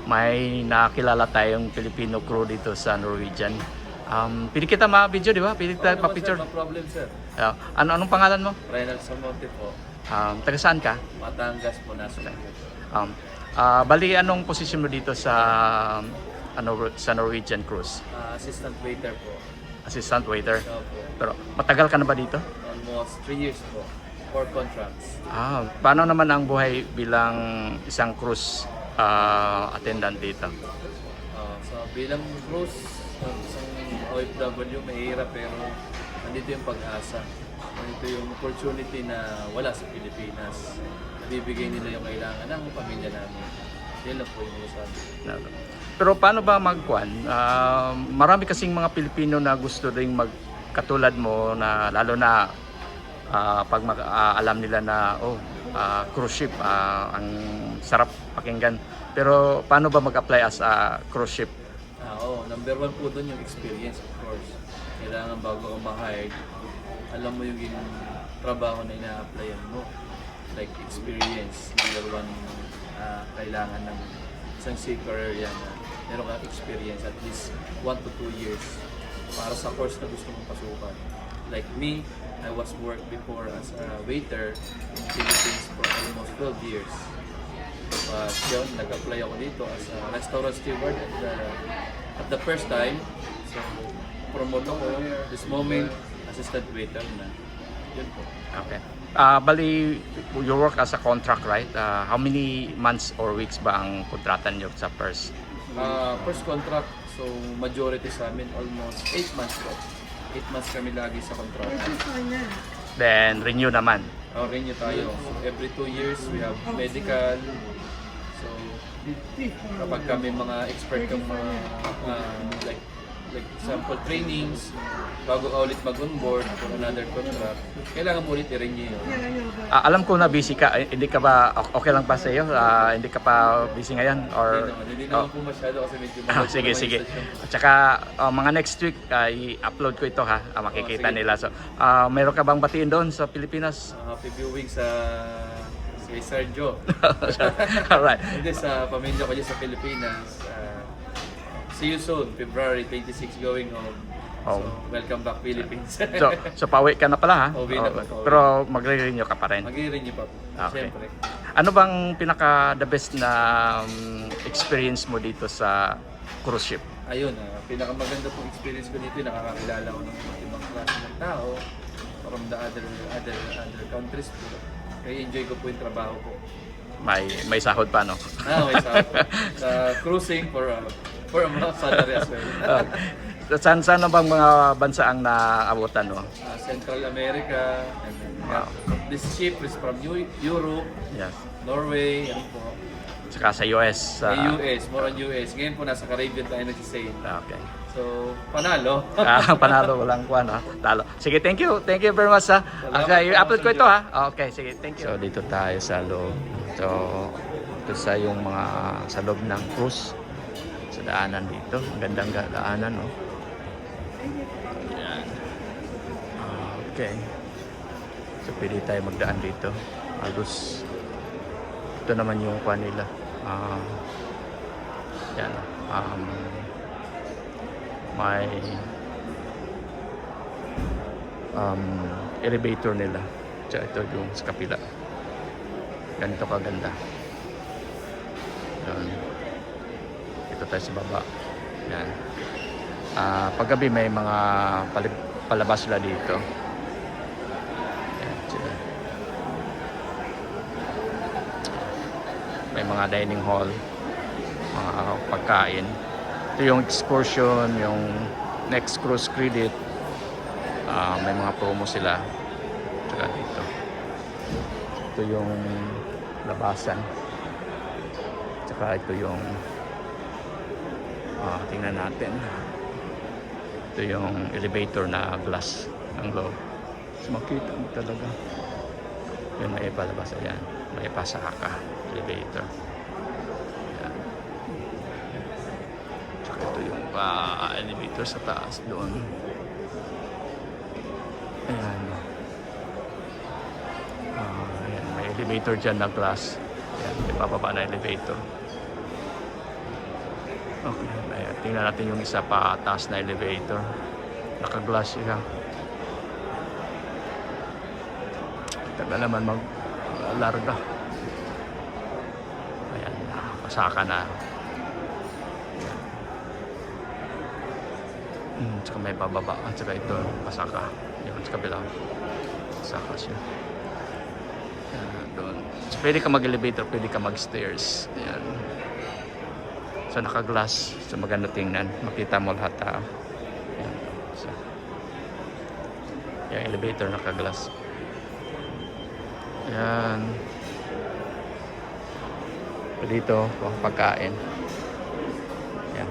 may nakilala tayong Filipino crew dito sa Norwegian. Pili kita ma-video, di ba? Pili kita pa-picture. No problem, sir. Anong pangalan mo? Reynald Samonte po. Taga saan ka? Batangas po, nasa Bali, anong posisyon mo dito sa sa Norwegian cruise? assistant waiter po. Assistant waiter. Opo. Pero matagal ka na ba dito? Almost 3 years po. 4 contracts. Paano naman ang buhay bilang isang cruise attendant dito? So bilang cruise, isang OFW, mahirap pero nandito yung pag-asa. Nandito yung opportunity na wala sa Pilipinas. Bibigay nila yung kailangan ng pamilya namin. Yan lang po yung usabi. Pero paano ba magkuhan? Marami kasing mga Pilipino na gusto ring magkatulad mo na lalo na pag alam nila na cruise ship ang sarap pakinggan. Pero paano ba mag-apply as a cruise ship? Number 1 po doon yung experience, of course. Kailangan bago ka ma-hire, alam mo yung trabaho na ina-applyan mo. Like experience, number 1 kailangan ng isang seafarer yan. Meron kang experience at least 1 to 2 years para sa course na gusto mong pasukan. Like me, I was worked before as a waiter in Philippines for almost 12 years. But yun, nag-apply ako dito as a restaurant steward at the first time. So, promote ako. This moment, assistant waiter na. Yun po. Okay. Bali, you work as a contract, right? How many months or weeks ba ang kontratan nyo sa first? First contract, so majority sa amin, almost 8 months po. 8 months kami lagi sa contract. Then, renew naman. Renew tayo. So every 2 years, we have medical. So, kapag kami mga expert yung mga like example trainings, bago ka ulit mag-onboard for another contract, kailangan mo ulit i-renew yun. Alam ko na busy ka. Hindi ka ba okay lang pa sa iyo? Hindi ka pa busy ngayon? Or, Hindi naman po masyado kasi medyo sige. At saka mga next week, i-upload ko ito ha. Makikita nila. So, mayroon ka bang batiin doon sa Pilipinas? Happy viewing sa kay Sergio. Alright. Hindi sa pamilya ko dyan sa Pilipinas. See you soon, February 26 going home. So, welcome back Philippines. So pauwi ka na pala ha? Uwi na po. Pero magre-renew ka pa rin? Mag-i-renew pa po. Okay. Siyempre. Ano bang pinaka-the best na experience mo dito sa cruise ship? Ayun, pinakamaganda pong experience ko dito, nakakakilala ko ng ibang klase ng tao from the other countries po. Kaya enjoy ko po yung trabaho ko. May sahod pa, no? May sahod po. Cruising for a month salary as well. Saan na bang mga bansa ang naabutan mo? Central America. And then, this ship is from Europe, Yes. Norway, ano po. Saka sa US. US, more on US. Ngayon po nasa Caribbean tayo nag-sail. Okay. So, panalo. Panalo, walang kuwan ha. Talo. Sige, thank you. Thank you very much ha. Okay, i-upload ko ito ha. Okay, sige, thank you. So, dito tayo sa loob. So, ito sa yung mga sa loob ng cruise. Sa daanan dito. Ang gandang daanan, no? Yan. Okay. So, pwede tayo magdaan dito. Halos, ito naman yung kuwan nila. Yan. May elevator nila. Tsaka ito yung sa kapila. Ganito kaganda. Yan. Ito tayo sa baba. Yan. Paggabi may mga palabas sila dito. Yan, sila. May mga dining hall, mga pagkain. Ito yung excursion, yung next cruise credit. May mga promo sila. Tsaka dito. Ito yung labasan. Tsaka ito yung tingnan natin. Ito yung elevator na glass ng loob. So makita mo talaga. Yun may palabas. Ayan. May pasaka. Elevator. Ayan. Tsaka ito yung elevator sa taas doon. Ayan. Ayan. May elevator dyan na glass. Ayan. May bababa na elevator. Okay, ayan. Tingnan natin yung isa pa taas na elevator. Naka-glass siya. Tagal naman mag-larga. Ayan, pasaka na. Tsaka may bababa. At saka ito, pasaka. Yun, sa kabila. Pasaka siya. Ayan, doon. So, pwede ka mag-elevator, pwede ka mag-stairs. Ayan. So, naka-glass. So, maganda tingnan. Makita mo lahat. Ayan. So, yung elevator, naka-glass. Ayan. So, dito, pagkain. Ayan.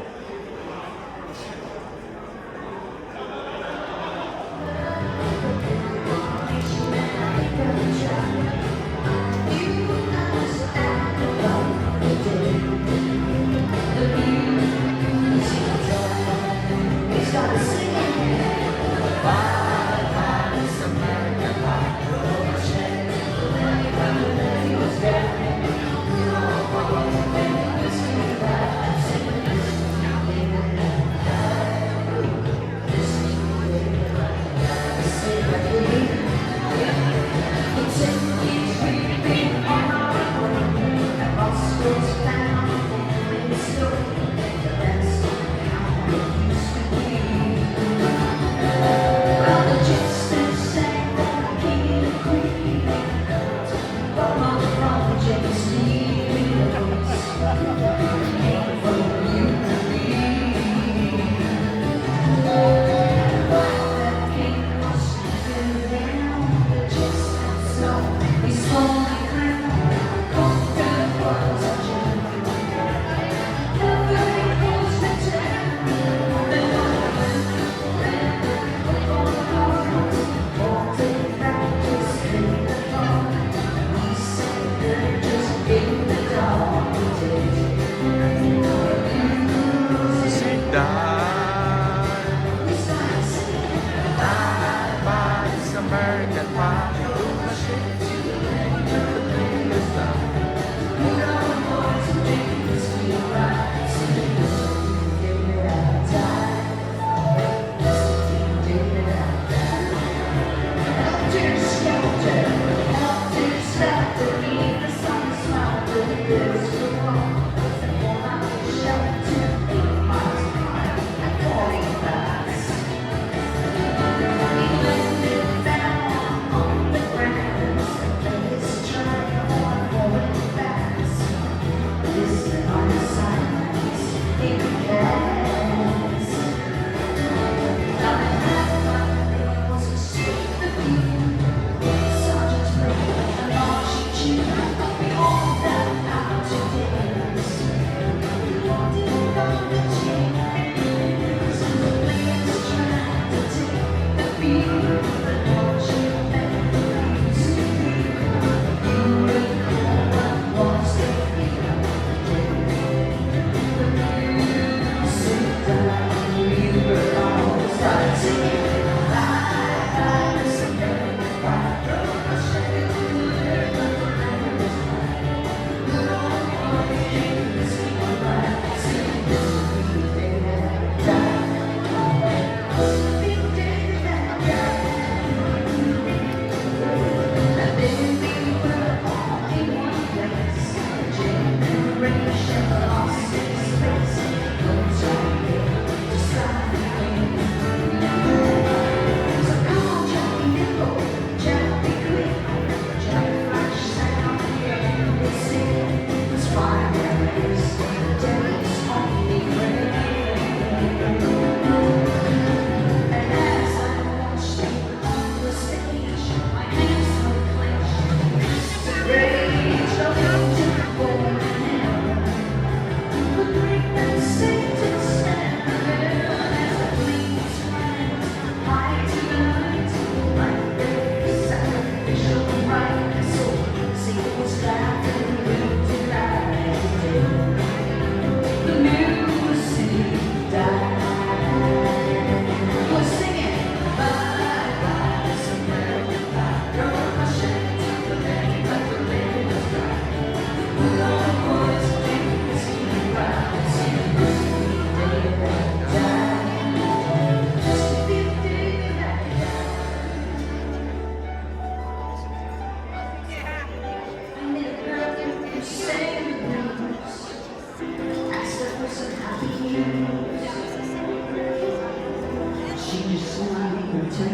I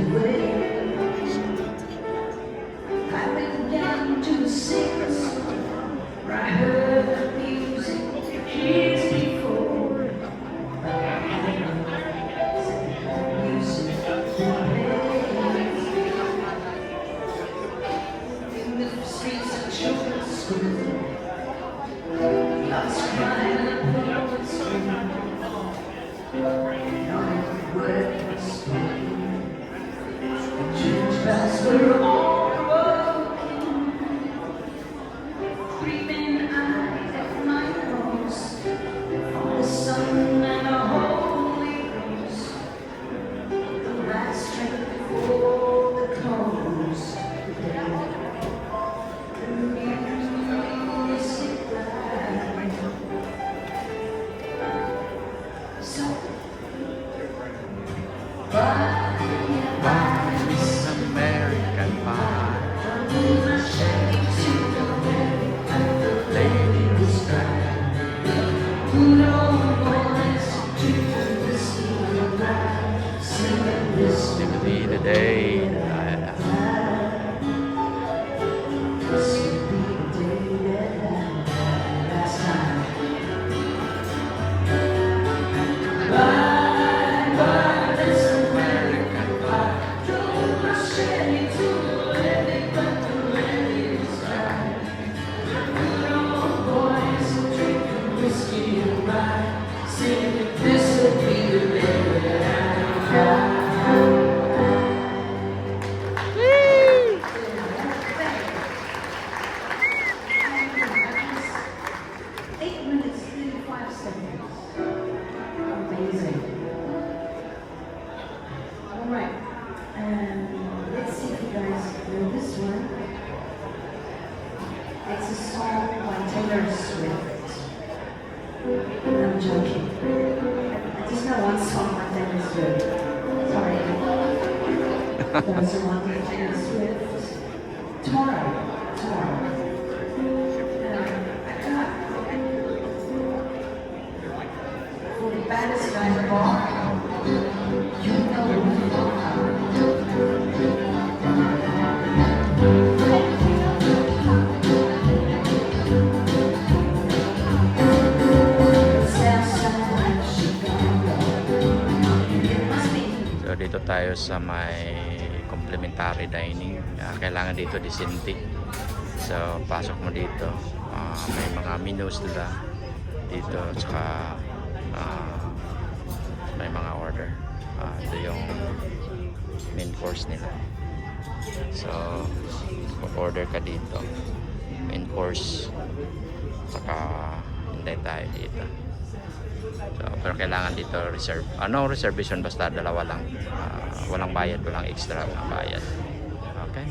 went down to the secret store where I heard the music years before. But I hadn't music in the streets of children's school. I was crying up on the street. Not a word was spoken. The church bells were all broken. Three men I at my cross, from the sun and the Holy Ghost. The last strength before the close of the day. The music died. So, bye, bye, Miss American Pie, Lady was Simply the day that This will be the day that I cry. Eight minutes, 35 seconds. Amazing. All right. Let's see if you guys know this one. It's a song by Taylor Swift. I'm joking. I just know one song by Taylor Swift. Sorry. Those who want to Taylor Swift. Tomorrow. For the baddest guy in the bar, you know who you So dito tayo sa may complimentary dining. Kailangan dito disente. So pasok mo dito. May mga menus nila dito. Tsaka may mga order. Ito yung main course nila. So order ka dito. Main course. Tsaka hintay tayo dito. So, pero kailangan dito reserve. Ano reservation basta dalawa lang. Walang bayad, walang extra na bayad. Okay?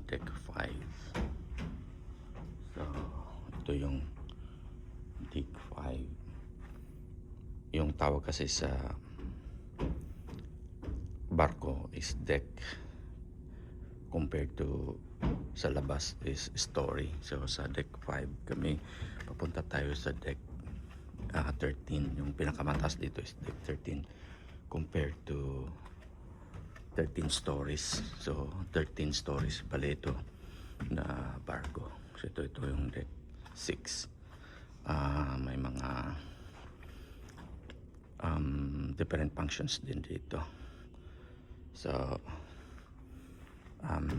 deck 5. So, ito yung deck 5. Yung tawag kasi sa barko is deck, compared to sa labas is story. So sa deck 5 kami, papunta tayo sa deck 13. Yung pinakamataas dito is deck 13 compared to 13 stories. So 13 stories pala ito na barko. So ito yung deck 6. May mga different functions din dito. So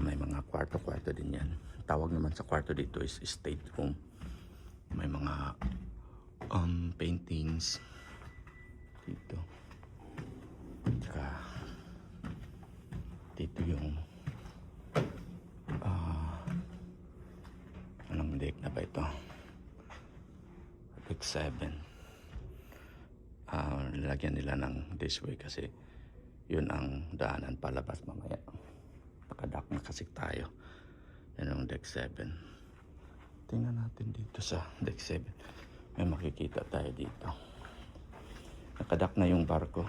may mga kwarto-kwarto din yan. Tawag naman sa kwarto dito is state room. May mga paintings dito. Tsaka dito yung anong deck na ba ito? Deck 7. Lalagyan nila ng this way kasi yun ang daanan palabas mamaya. Nakadak na kasi tayo. Yan ang deck 7. Tingnan natin dito sa deck 7. May makikita tayo dito. Nakadak na yung barko.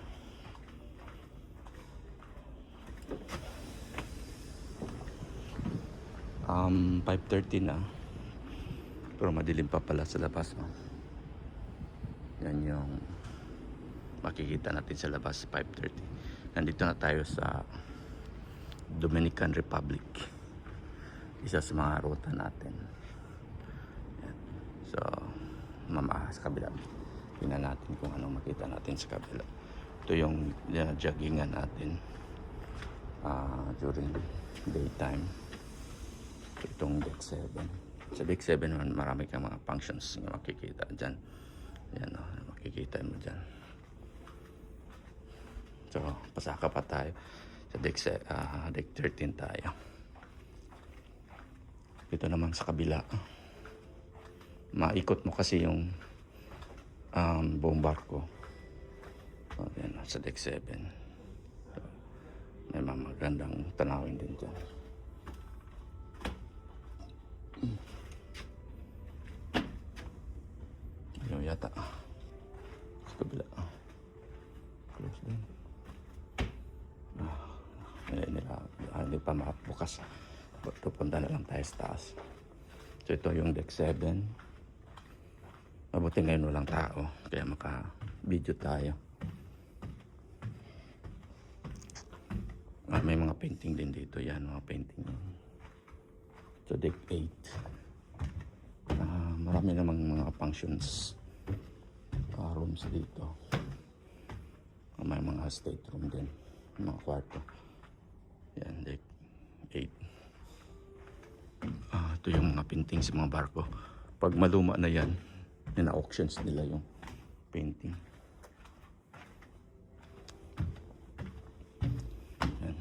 Um, 5:30 na. Pero madilim pa pala sa labas. Oh. Yan yung makikita natin sa labas, 5:30. Nandito na tayo sa Dominican Republic. Isa sa mga ruta natin. Yan. So, sa kabila. Tingnan natin kung anong makita natin sa kabila. Ito yung joggingan natin during daytime. Itong deck 7. Sa deck 7 naman, marami kang mga functions na makikita dyan. Yan, makikita mo dyan. So, pasaka pa tayo. Sa deck 13 tayo. Ito naman sa kabila. Maikot mo kasi yung buong barko. So, yan, sa deck 7. So, may mga magandang tanawin din dyan. Ayaw yata. Sa kabila. Close din. Hindi pa makabukas. Pupunta na lang tayo sa taas. So ito yung deck 7. Mabuti ngayon walang tao, kaya maka-video tayo. May mga painting din dito. Yan, mga painting. So deck 8. Marami namang mga functions rooms dito. May mga state room din, mga kwarto. Yan, deck 8. Ito yung mga painting sa mga barko. Pag maluma na yan, ina-auctions nila yung painting. Yan.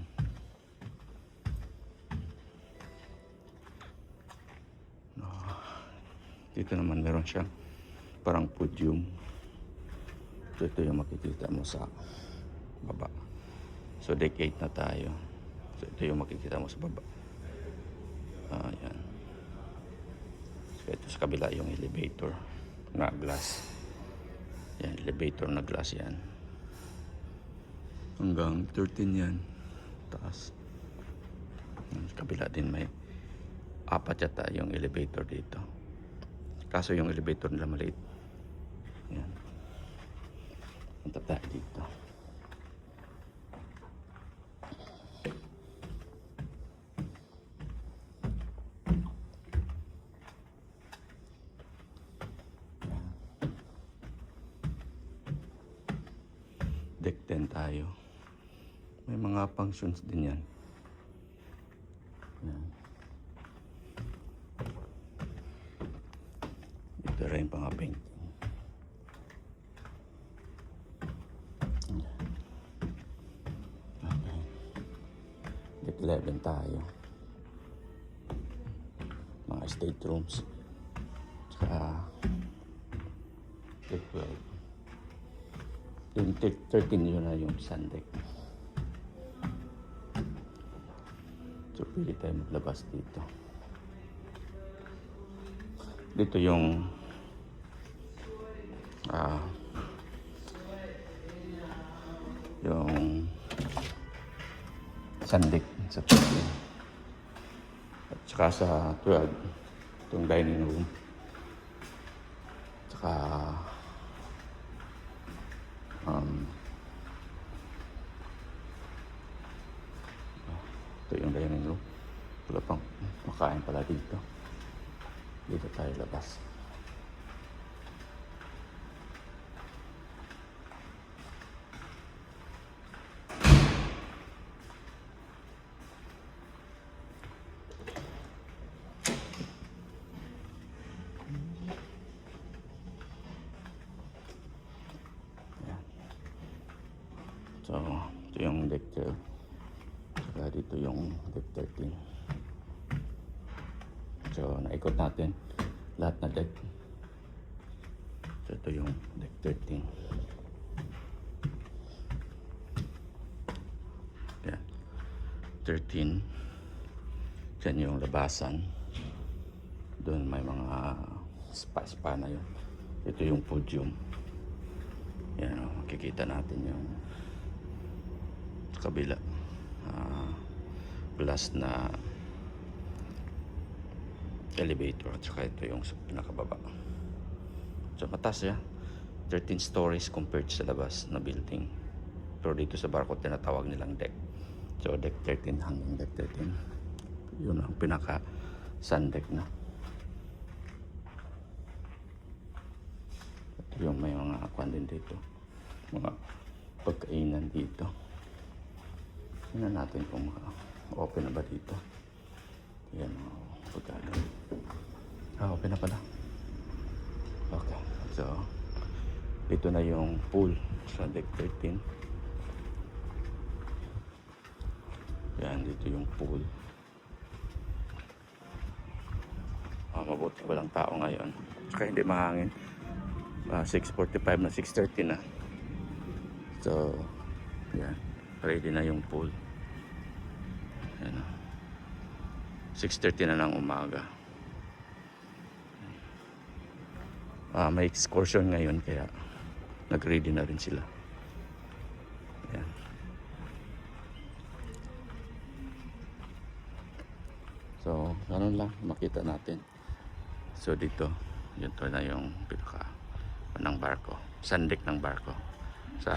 Dito naman meron siyang parang podium. So ito yung makikita mo sa baba. So deck 8 na tayo. So ito yung makikita mo sa baba. Yan. So ito sa kabila yung elevator na glass. Yan, elevator na glass yan. Hanggang 13 yan. Taas. Sa kabila din may 4 yata yung elevator dito. Kaso yung elevator nila maliit. Yan. Punta tayo dito. Deck 10 tayo. May mga functions din yan. Yan. Dito rin mga painting. Okay. Deck 11 tayo. Mga state rooms. Tsaka deck 12. Yung 13 yun na yung sun deck. So pili tayo maglabas dito. Dito yung yung sandik sa 13 at saka sa 12 itong dining room, saka ito yung dining room. Wala pang makain pala dito. Dito tayo labas. Ayan. So, ito yung deck 12. Saka dito yung deck 13. So, naikot natin lahat na deck. So, ito yung deck 13. Yan. 13. Yan yung labasan. Doon may mga spa na yun. Ito yung podium. Yan, makikita natin yung sa kabila. Glass na elevator at saka ito yung sa pinakababa. So mataas ya, 13 stories compared sa labas na building, pero dito sa barko tinatawag nilang deck. So deck 13 hanggang deck 13, yun ang pinaka sun deck na. Ito yung may mga kwan din dito, mga pagkainan dito. Tingnan natin kung open na ba dito. Yan, pagkano. Open na pala. Okay, so ito na yung pool sa deck 13. Yan, dito yung pool. Mabuti walang tao ngayon, saka hindi mahangin. 6:45 na, 6:30 na. So yan, ready na yung pool. Yan, 6:30 na ng umaga. May excursion ngayon kaya nag-ready na rin sila. Ayan. So, ganun lang makita natin. So dito, yun to na yung pinaka ng barko, sandik ng barko sa